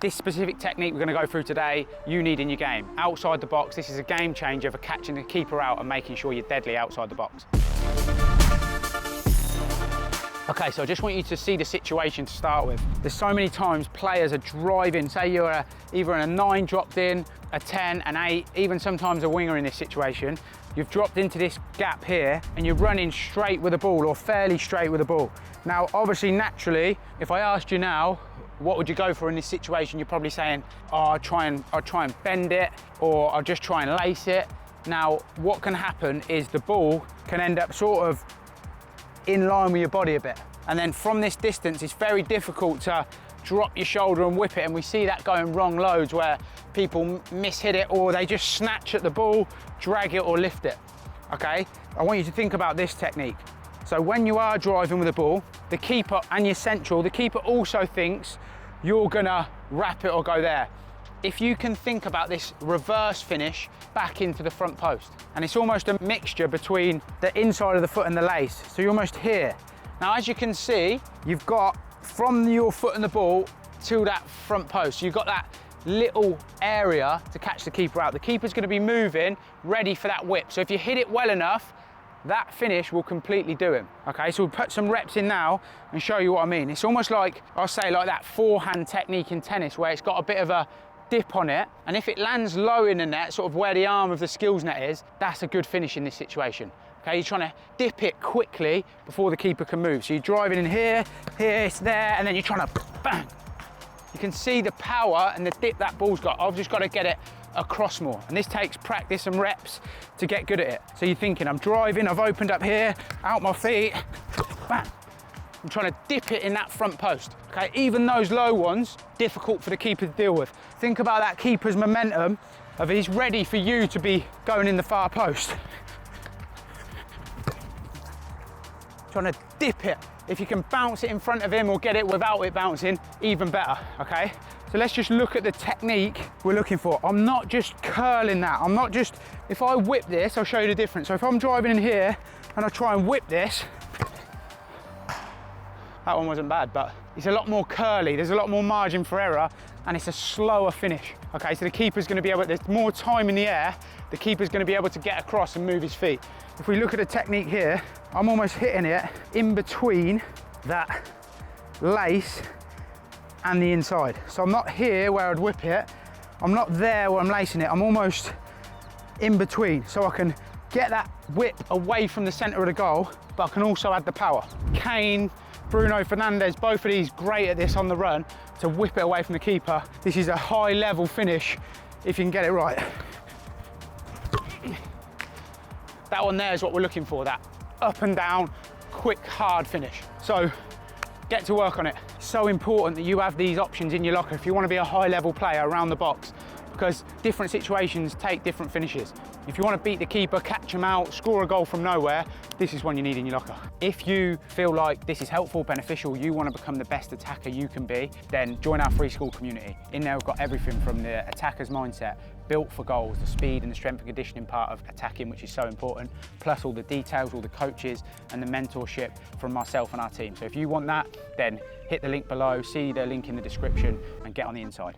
This specific technique we're going to go through today, you need in your game. Outside the box, this is a game changer for catching the keeper out and making sure you're deadly outside the box. Okay, so I just want you to see the situation to start with. There's so many times players are driving, say you're either in a 9 dropped in, a 10, an 8, even sometimes a winger in this situation. You've dropped into this gap here and you're running straight with the ball or fairly straight with the ball. Now, obviously, naturally, if I asked you now, what would you go for in this situation? You're probably saying, oh, I'll try and bend it, or I'll just try and lace it. Now, what can happen is the ball can end up sort of in line with your body a bit. And then from this distance, it's very difficult to drop your shoulder and whip it. And we see that going wrong loads where people mishit it, or they just snatch at the ball, drag it or lift it, okay? I want you to think about this technique. So when you are driving with the ball, the keeper and your central, the keeper also thinks you're gonna wrap it or go there. If you can think about this reverse finish back into the front post, and it's almost a mixture between the inside of the foot and the lace. So you're almost here. Now, as you can see, you've got from your foot and the ball to that front post, you've got that little area to catch the keeper out. The keeper's gonna be moving, ready for that whip. So if you hit it well enough, that finish will completely do him. Okay, so we'll put some reps in now and show you what I mean. It's almost like, I'll say like that forehand technique in tennis where it's got a bit of a dip on it, and if it lands low in the net, sort of where the arm of the skills net is, that's a good finish in this situation. Okay, you're trying to dip it quickly before the keeper can move. So you're driving in here, it's there, and then you're trying to bang. You can see the power and the dip that ball's got. I've just got to get it across more. And this takes practice and reps to get good at it. So you're thinking, I'm driving, I've opened up here, out my feet, bang. I'm trying to dip it in that front post. Okay, even those low ones, difficult for the keeper to deal with. Think about that keeper's momentum of he's ready for you to be going in the far post. Trying to dip it. If you can bounce it in front of him or get it without it bouncing, even better, okay? So let's just look at the technique we're looking for. I'm not just curling that. I'm not just, if I whip this, I'll show you the difference. So if I'm driving in here and I try and whip this, that one wasn't bad, but it's a lot more curly. There's a lot more margin for error and it's a slower finish. Okay, so the keeper's gonna be able, there's more time in the air, the keeper's gonna be able to get across and move his feet. If we look at the technique here, I'm almost hitting it in between that lace and the inside. So I'm not here where I'd whip it, I'm not there where I'm lacing it, I'm almost in between. So I can get that whip away from the center of the goal, but I can also add the power. Kane, Bruno Fernandes, both of these great at this on the run, to whip it away from the keeper. This is a high level finish if you can get it right. That one there is what we're looking for, that up and down, quick, hard finish. So get to work on it. It's so important that you have these options in your locker if you want to be a high level player around the box, because different situations take different finishes. If you want to beat the keeper, catch him out, score a goal from nowhere, this is one you need in your locker. If you feel like this is helpful, beneficial, you want to become the best attacker you can be, then join our free school community. In there we've got everything from the attacker's mindset, built for goals, the speed and the strength and conditioning part of attacking, which is so important, plus all the details, all the coaches and the mentorship from myself and our team. So if you want that, then hit the link below, see the link in the description and get on the inside.